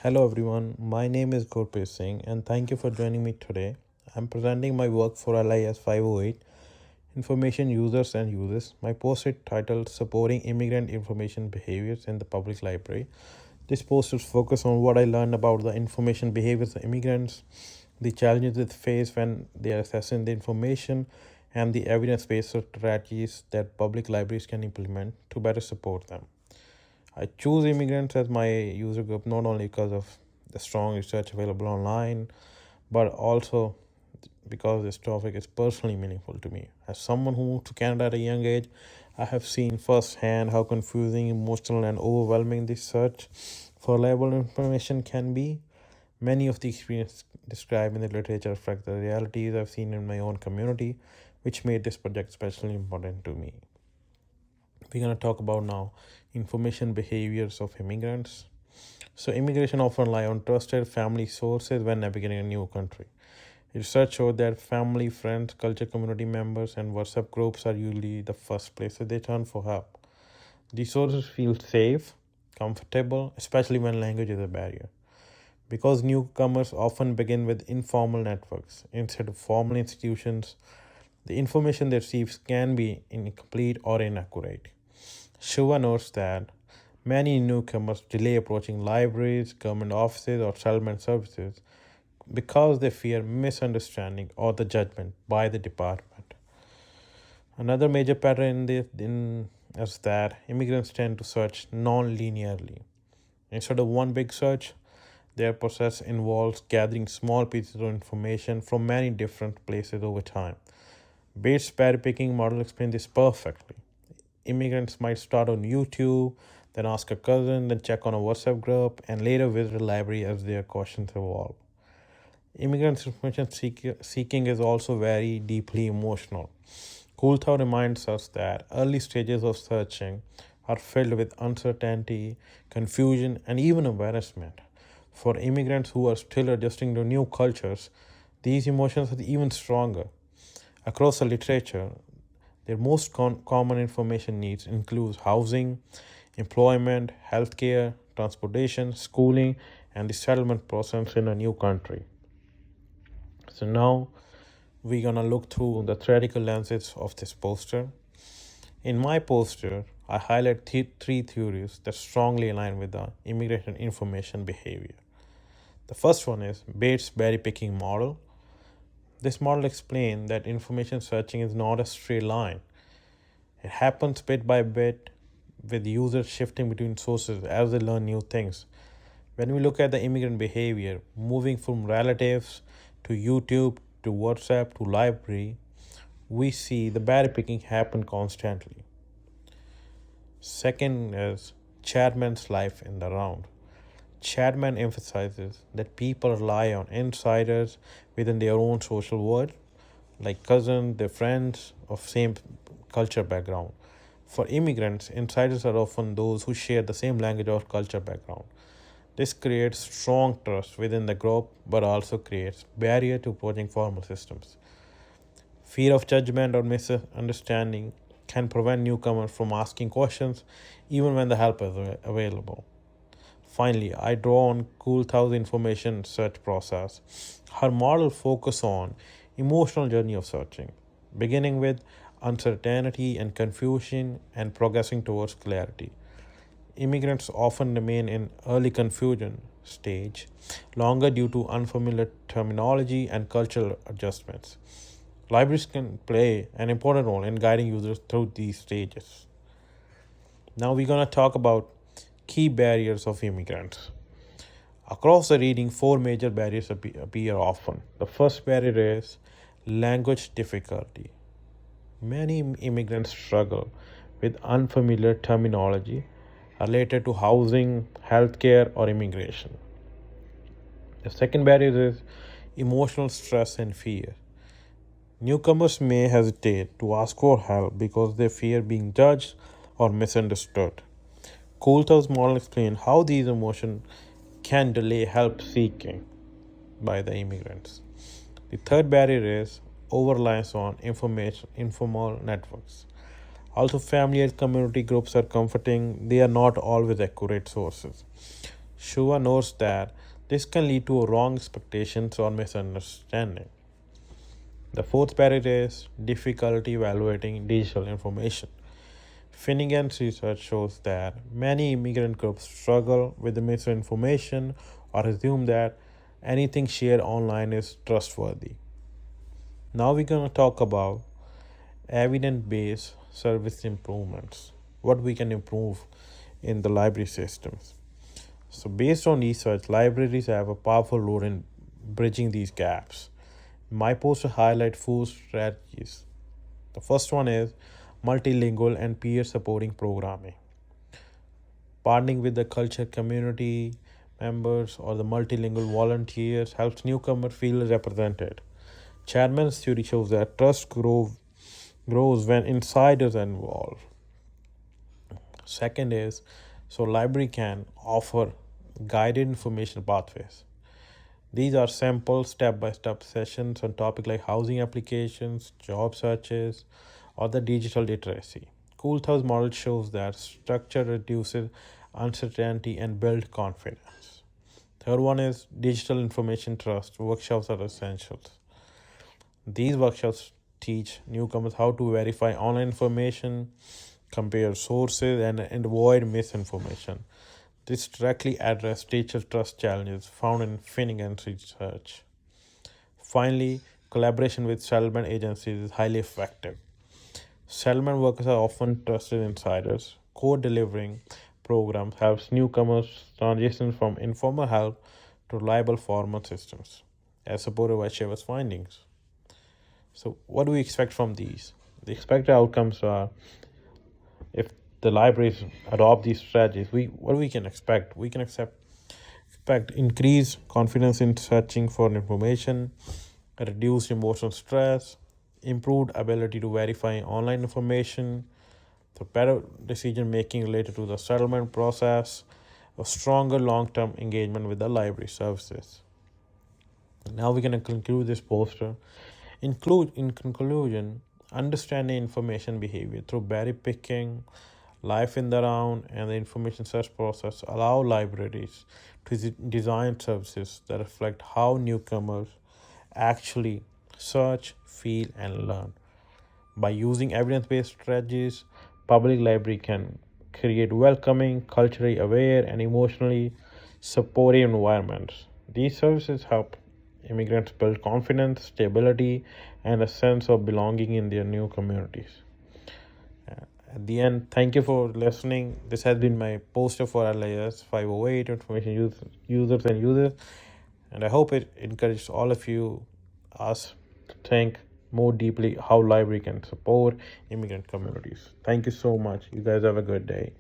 Hello everyone, my name is Gurpreet Singh and thank you for joining me today. I'm presenting my work for LIS 508 Information Users and Uses. My post is titled Supporting Immigrant Information Behaviors in the Public Library. This post is focused on what I learned about the information behaviors of immigrants, the challenges they face when they are accessing the information, and the evidence-based strategies that public libraries can implement to better support them. I choose immigrants as my user group not only because of the strong research available online, but also because this topic is personally meaningful to me. As someone who moved to Canada at a young age, I have seen firsthand how confusing, emotional, and overwhelming this search for reliable information can be. Many of the experiences described in the literature reflect the realities I've seen in my own community, which made this project especially important to me. We're going to talk about now information behaviors of immigrants. So, immigration often rely on trusted family sources when navigating a new country. Research showed that family, friends, culture community members, and WhatsApp groups are usually the first places they turn for help. These sources feel safe, comfortable, especially when language is a barrier. Because newcomers often begin with informal networks instead of formal institutions, the information they receive can be incomplete or inaccurate. Shiva notes that many newcomers delay approaching libraries, government offices, or settlement services because they fear misunderstanding or the judgment by the department. Another major pattern is that immigrants tend to search non linearly. Instead of one big search, their process involves gathering small pieces of information from many different places over time. Bates' cherry picking model explains this perfectly. Immigrants might start on YouTube, then ask a cousin, then check on a WhatsApp group, and later visit a library as their questions evolve. Immigrants' information seeking is also very deeply emotional. Coulthard reminds us that early stages of searching are filled with uncertainty, confusion, and even embarrassment. For immigrants who are still adjusting to new cultures, these emotions are even stronger. Across the literature, their most common information needs include housing, employment, healthcare, transportation, schooling, and the settlement process in a new country. So now we're gonna look through the theoretical lenses of this poster. In my poster, I highlight three theories that strongly align with the immigration information behavior. The first one is Bates' berry picking model. This model explains that information searching is not a straight line. It happens bit by bit with users shifting between sources as they learn new things. When we look at the immigrant behavior, moving from relatives to YouTube to WhatsApp to library, we see the berry picking happen constantly. Second is Chadman's life in the round. Chadman emphasizes that people rely on insiders within their own social world, like cousins, their friends of same culture background. For immigrants, insiders are often those who share the same language or culture background. This creates strong trust within the group, but also creates barrier to approaching formal systems. Fear of judgment or misunderstanding can prevent newcomers from asking questions even when the help is available. Finally, I draw on Coulthard's information search process. Her model focuses on emotional journey of searching, beginning with uncertainty and confusion and progressing towards clarity. Immigrants often remain in early confusion stage longer due to unfamiliar terminology and cultural adjustments. Libraries can play an important role in guiding users through these stages. Now we're going to talk about key barriers of immigrants. Across the reading, four major barriers appear often. The first barrier is language difficulty. Many immigrants struggle with unfamiliar terminology related to housing, healthcare, or immigration. The second barrier is emotional stress and fear. Newcomers may hesitate to ask for help because they fear being judged or misunderstood. Coulter's model explains how these emotions can delay help seeking by the immigrants. The third barrier is over reliance on informal networks. Also, family and community groups are comforting, they are not always accurate sources. Shua notes that this can lead to wrong expectations or misunderstanding. The fourth barrier is difficulty evaluating digital information. Finnegan's research shows that many immigrant groups struggle with the misinformation or assume that anything shared online is trustworthy. Now we're going to talk about evidence based service improvements, what we can improve in the library systems. So, based on research, libraries have a powerful role in bridging these gaps. My poster highlight four strategies. The first one is multilingual and peer supporting programming. Partnering with the culture community members or the multilingual volunteers helps newcomers feel represented. Chapman's theory shows that grows when insiders are involved. Second is library can offer guided information pathways. These are simple step-by-step sessions on topics like housing applications, job searches, or the digital literacy. Coolthou's model shows that structure reduces uncertainty and builds confidence. Third one is digital information trust. Workshops are essential. These workshops teach newcomers how to verify online information, compare sources, and avoid misinformation. This directly addresses teacher trust challenges found in Finnegan's research. Finally, collaboration with settlement agencies is highly effective. Settlement workers are often trusted insiders. Co-delivering programs helps newcomers transition from informal help to reliable formal systems, as supported by Shiva's findings. So, what do we expect from these? The expected outcomes are if the libraries adopt these strategies, we can expect? We can expect increased confidence in searching for information, reduced emotional stress, improved ability to verify online information, the better decision making related to the settlement process, a stronger long-term engagement with the library services. Now we're going to conclude this poster. In conclusion, understanding information behavior through berry picking, life in the round, and the information search process allow libraries to design services that reflect how newcomers actually search, feel, and learn. By using evidence-based strategies, public library can create welcoming, culturally aware, and emotionally supportive environments. These services help immigrants build confidence, stability, and a sense of belonging in their new communities. At the end, thank you for listening. This has been my poster for LIS 508 information users and users, and I hope it encourages all of you, us, to think more deeply how library can support immigrant communities. Thank you so much. You guys have a good day.